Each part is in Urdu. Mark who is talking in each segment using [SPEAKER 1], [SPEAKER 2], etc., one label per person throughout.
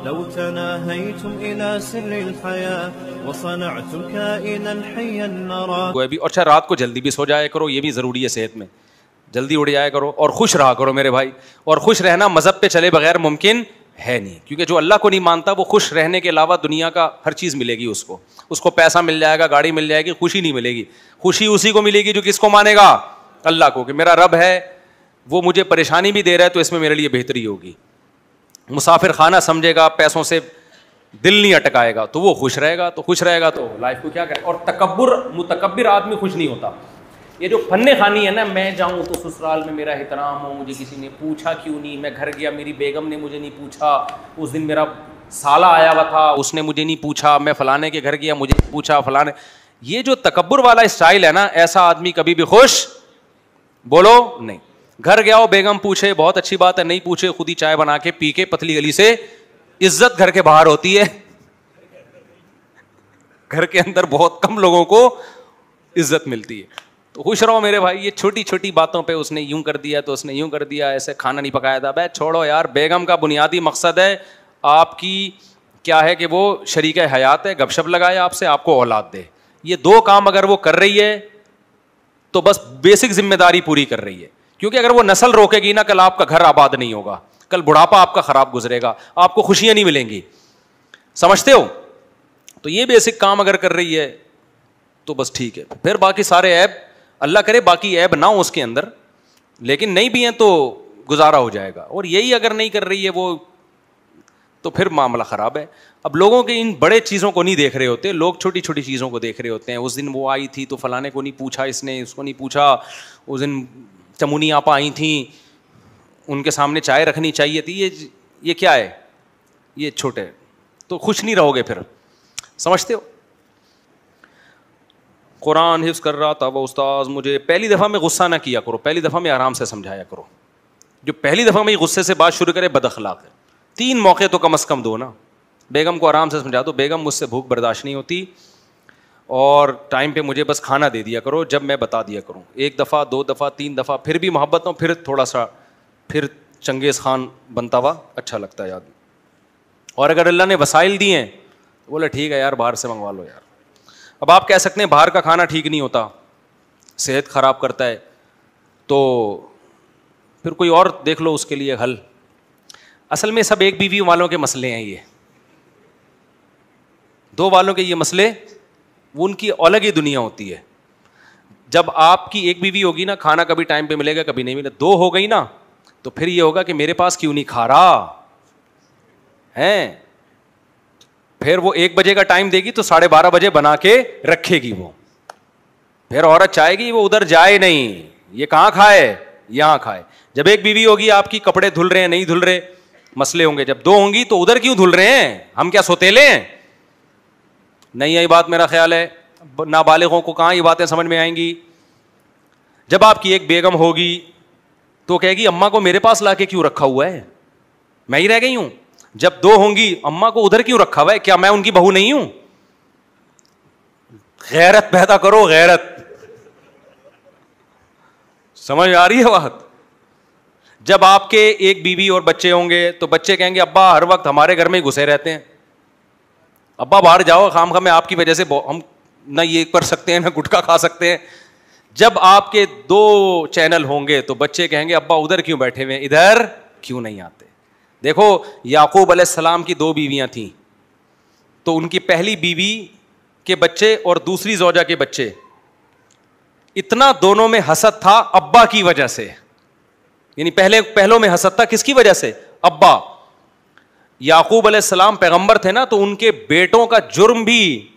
[SPEAKER 1] لو تناهيتم إلى سر الحياة وصنعتم كائنا حيا نرى.
[SPEAKER 2] کوئی بھی اچھا رات کو جلدی بھی سو جایا کرو, یہ بھی ضروری ہے صحت میں, جلدی اڑ جایا کرو اور خوش رہا کرو میرے بھائی. اور خوش رہنا مذہب پہ چلے بغیر ممکن ہے نہیں, کیونکہ جو اللہ کو نہیں مانتا وہ خوش رہنے کے علاوہ دنیا کا ہر چیز ملے گی اس کو پیسہ مل جائے گا, گاڑی مل جائے گی, خوشی نہیں ملے گی. خوشی اسی کو ملے گی جو کس کو مانے گا, اللہ کو, کہ میرا رب ہے وہ مجھے پریشانی بھی دے رہا ہے تو اس میں میرے لیے بہتری ہوگی. مسافر خانہ سمجھے گا, پیسوں سے دل نہیں اٹکائے گا تو وہ خوش رہے گا, تو خوش رہے گا تو لائف کو کیا کرے. اور متکبر آدمی خوش نہیں ہوتا. یہ جو فن خانی ہے نا, میں جاؤں تو سسرال میں میرا احترام ہو, مجھے کسی نے پوچھا کیوں نہیں, میں گھر گیا میری بیگم نے مجھے نہیں پوچھا, اس دن میرا سالہ آیا ہوا تھا اس نے مجھے نہیں پوچھا, میں فلانے کے گھر گیا مجھے نہیں پوچھا فلانے. یہ جو تکبر والا اسٹائل ہے نا, ایسا آدمی کبھی بھی خوش بولو نہیں. گھر گیا ہو, بیگم پوچھے بہت اچھی بات ہے, نہیں پوچھے خود ہی چائے بنا کے پی کے پتلی گلی سے, عزت گھر کے باہر ہوتی ہے, گھر کے اندر بہت کم لوگوں کو عزت ملتی ہے. تو خوش رہو میرے بھائی. یہ چھوٹی چھوٹی باتوں پہ اس نے یوں کر دیا تو اس نے یوں کر دیا, ایسے کھانا نہیں پکایا تھا, بھائی چھوڑو یار. بیگم کا بنیادی مقصد ہے آپ کی کیا ہے کہ وہ شریک حیات ہے, گپ شپ لگائے آپ سے, آپ کو اولاد دے. یہ دو کام اگر وہ کر رہی ہے تو بس بیسک ذمہ داری پوری کر رہی ہے. کیونکہ اگر وہ نسل روکے گی نا, کل آپ کا گھر آباد نہیں ہوگا, کل بڑھاپا آپ کا خراب گزرے گا, آپ کو خوشیاں نہیں ملیں گی. سمجھتے ہو؟ تو یہ بیسک کام اگر کر رہی ہے تو بس ٹھیک ہے. پھر باقی سارے عیب اللہ کرے باقی عیب نہ ہو اس کے اندر, لیکن نہیں بھی ہیں تو گزارا ہو جائے گا. اور یہی اگر نہیں کر رہی ہے وہ تو پھر معاملہ خراب ہے. اب لوگوں کے ان بڑے چیزوں کو نہیں دیکھ رہے ہوتے, لوگ چھوٹی چھوٹی چیزوں کو دیکھ رہے ہوتے ہیں. اس دن وہ آئی تھی تو فلانے کو نہیں پوچھا, اس نے اس کو نہیں پوچھا, اس دن چمونی آپا آئی تھیں ان کے سامنے چائے رکھنی چاہیے تھی. یہ کیا ہے, یہ چھوٹے, تو خوش نہیں رہو گے پھر. سمجھتے ہو؟ قرآن حفظ کر رہا تھا وہ استاذ, مجھے پہلی دفعہ میں غصہ نہ کیا کرو, پہلی دفعہ میں آرام سے سمجھایا کرو. جو پہلی دفعہ میں غصے سے بات شروع کرے بد اخلاق ہے. 3 موقع تو کم از کم دو نا. بیگم کو آرام سے سمجھا دو, بیگم مجھ سے بھوک برداشت نہیں ہوتی اور ٹائم پہ مجھے بس کھانا دے دیا کرو جب میں بتا دیا کروں. 1 دفعہ 2 دفعہ 3 دفعہ پھر بھی محبت ہو, پھر تھوڑا سا پھر چنگیز خان بنتا ہوا اچھا لگتا ہے آدمی. اور اگر اللہ نے وسائل دیے ہیں تو بولے ٹھیک ہے یار باہر سے منگوا لو یار. اب آپ کہہ سکتے ہیں باہر کا کھانا ٹھیک نہیں ہوتا, صحت خراب کرتا ہے, تو پھر کوئی اور دیکھ لو اس کے لیے حل. اصل میں سب ایک بیوی والوں کے مسئلے ہیں, یہ 2 والوں کے یہ مسئلے, وہ ان کی الگ ہی دنیا ہوتی ہے. جب آپ کی ایک بیوی ہوگی نا, کھانا کبھی ٹائم پہ ملے گا کبھی نہیں ملے. 2 ہو گئی نا تو پھر یہ ہوگا کہ میرے پاس کیوں نہیں کھا رہا ہے. پھر وہ 1 بجے کا ٹائم دے گی تو 12:30 بجے بنا کے رکھے گی. وہ پھر عورت چاہے گی وہ ادھر جائے نہیں, یہ کہاں کھائے, یہاں کھائے. جب ایک بیوی ہوگی آپ کی, کپڑے دھل رہے ہیں نہیں دھل رہے, مسئلے ہوں گے. جب 2 ہوں گی تو ادھر کیوں دھل رہے ہیں, ہم کیا سوتیلے ہیں؟ نہیں یہ بات میرا خیال ہے نابالغوں کو کہاں یہ باتیں سمجھ میں آئیں گی. جب آپ کی ایک بیگم ہوگی تو کہے گی اماں کو میرے پاس لا کے کیوں رکھا ہوا ہے, میں ہی رہ گئی ہوں. جب 2 ہوں گی, اماں کو ادھر کیوں رکھا ہوا ہے, کیا میں ان کی بہو نہیں ہوں؟ غیرت پیدا کرو, غیرت. سمجھ آ رہی ہے بات؟ جب آپ کے ایک بیوی اور بچے ہوں گے تو بچے کہیں گے ابا ہر وقت ہمارے گھر میں ہی گھسے رہتے ہیں, ابا باہر جاؤ, خام خواہ میں آپ کی وجہ سے ہم نہ یہ کر سکتے ہیں نہ گٹکا کھا سکتے ہیں. جب آپ کے 2 چینل ہوں گے تو بچے کہیں گے ابا ادھر کیوں بیٹھے ہوئے, ادھر کیوں نہیں آتے. دیکھو یعقوب علیہ السلام کی 2 بیویاں تھیں, تو ان کی پہلی بیوی کے بچے اور دوسری زوجہ کے بچے, اتنا دونوں میں حسد تھا ابا کی وجہ سے. یعنی پہلوں میں حسد تھا کس کی وجہ سے, ابا. یعقوب علیہ السلام پیغمبر تھے نا, تو ان کے بیٹوں کا جرم بھی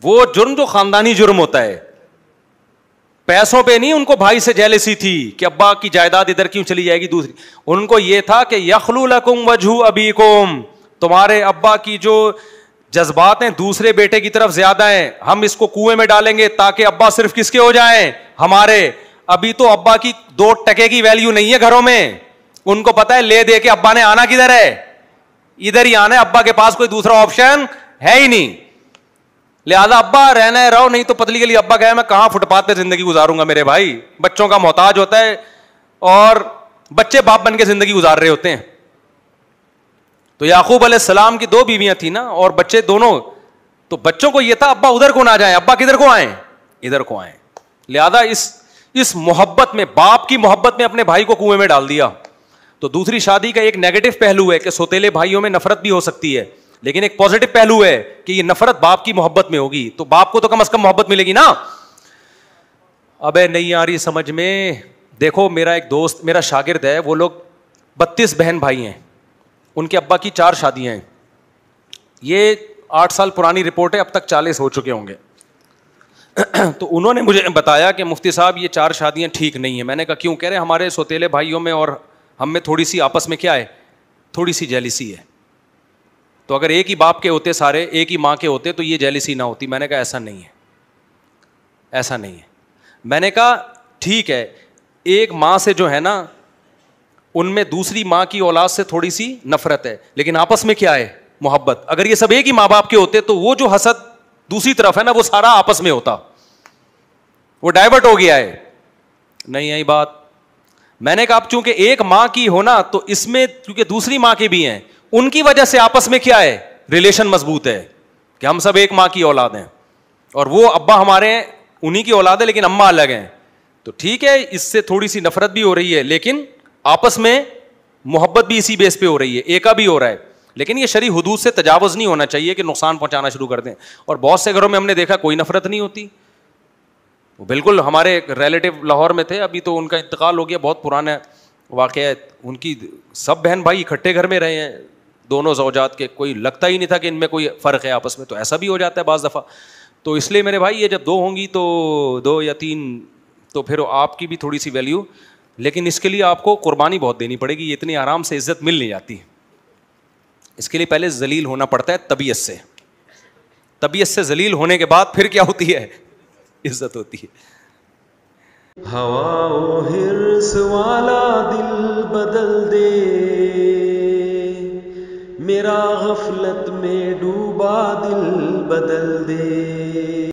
[SPEAKER 2] وہ جرم جو خاندانی جرم ہوتا ہے, پیسوں پہ نہیں. ان کو بھائی سے جیلسی تھی کہ ابا کی جائیداد ادھر کیوں چلی جائے گی دوسری. ان کو یہ تھا کہ یخلو لکم وجہ ابیکم, تمہارے ابا کی جو جذبات ہیں دوسرے بیٹے کی طرف زیادہ ہیں, ہم اس کو کنویں میں ڈالیں گے تاکہ ابا صرف کس کے ہو جائیں, ہمارے. ابھی تو ابا کی 2 ٹکے کی ویلیو نہیں ہے گھروں میں. ان کو پتا ہے لے دے کے ابا نے آنا کدھر ہے, ادھر ہی آنا ہے. ابا کے پاس کوئی دوسرا آپشن ہے ہی نہیں. لہٰذا ابا رہنا ہے رہو, نہیں تو پتلی گلی. ابا کہے میں کہاں فٹ پاتھ پہ زندگی گزاروں گا میرے بھائی, بچوں کا محتاج ہوتا ہے اور بچے باپ بن کے زندگی گزار رہے ہوتے ہیں. تو یعقوب علیہ السلام کی 2 بیویاں تھیں نا اور بچے دونوں, تو بچوں کو یہ تھا ابا ادھر کو نہ جائیں, ابا کدھر کو آئیں, ادھر کو آئیں. لہذا اس محبت میں, باپ کی محبت میں اپنے بھائی کو کنویں میں ڈال دیا. تو دوسری شادی کا ایک نیگیٹو پہلو ہے کہ سوتیلے بھائیوں میں نفرت بھی ہو سکتی ہے, لیکن ایک پازیٹو پہلو ہے کہ یہ نفرت باپ کی محبت میں ہوگی, تو باپ کو تو کم از کم محبت ملے گی نا. ابے نہیں آ رہی سمجھ میں. دیکھو میرا ایک دوست, میرا شاگرد ہے, وہ لوگ 32 بہن بھائی ہیں, ان کے ابا کی 4 شادیاں ہیں. یہ 8 سال پرانی رپورٹ ہے, اب تک 40 ہو چکے ہوں گے. تو انہوں نے مجھے بتایا کہ مفتی صاحب یہ 4 شادیاں ٹھیک نہیں ہیں. میں نے کہا کیوں؟ کہہ رہے ہمارے سوتیلے بھائیوں میں اور ہم میں تھوڑی سی آپس میں کیا ہے, تھوڑی سی جیلسی ہے. تو اگر ایک ہی باپ کے ہوتے سارے, ایک ہی ماں کے ہوتے تو یہ جیلسی نہ ہوتی. میں نے کہا ایسا نہیں ہے, ایسا نہیں ہے. میں نے کہا ٹھیک ہے, ایک ماں سے جو ہے نا ان میں دوسری ماں کی اولاد سے تھوڑی سی نفرت ہے, لیکن آپس میں کیا ہے, محبت. اگر یہ سب ایک ہی ماں باپ کے ہوتے تو وہ جو حسد دوسری طرف ہے نا وہ سارا آپس میں ہوتا, وہ ڈائیورٹ ہو گیا ہے. نہیں آئی بات. میں نے کہا اب چونکہ ایک ماں کی ہونا تو اس میں کیونکہ دوسری ماں کے بھی ہیں, ان کی وجہ سے آپس میں کیا ہے, ریلیشن مضبوط ہے کہ ہم سب ایک ماں کی اولاد ہیں اور وہ ابا ہمارے ہیں انہی کی اولاد ہے لیکن اماں الگ ہیں. تو ٹھیک ہے, اس سے تھوڑی سی نفرت بھی ہو رہی ہے لیکن آپس میں محبت بھی اسی بیس پہ ہو رہی ہے, ایکا بھی ہو رہا ہے. لیکن یہ شرعی حدود سے تجاوز نہیں ہونا چاہیے کہ نقصان پہنچانا شروع کر دیں. اور بہت سے گھروں میں ہم نے دیکھا کوئی نفرت نہیں ہوتی. بالکل ہمارے ریلیٹیو لاہور میں تھے, ابھی تو ان کا انتقال ہو گیا, بہت پرانا واقعہ ہے. ان کی سب بہن بھائی اکٹھے گھر میں رہے ہیں, دونوں زوجات کے, کوئی لگتا ہی نہیں تھا کہ ان میں کوئی فرق ہے آپس میں. تو ایسا بھی ہو جاتا ہے بعض دفعہ. تو اس لیے میرے بھائی یہ جب 2 ہوں گی تو 2 یا 3 تو پھر آپ کی بھی تھوڑی سی ویلیو, لیکن اس کے لیے آپ کو قربانی بہت دینی پڑے گی. یہ اتنی آرام سے عزت مل نہیں جاتی. اس کے لیے پہلے ذلیل ہونا پڑتا ہے طبیعت سے, طبیعت سے ذلیل ہونے کے بعد پھر کیا ہوتی ہے, عزت ہوتی ہے.
[SPEAKER 1] ہوا و حرص والا دل بدل دے, میرا غفلت میں ڈوبا دل بدل دے.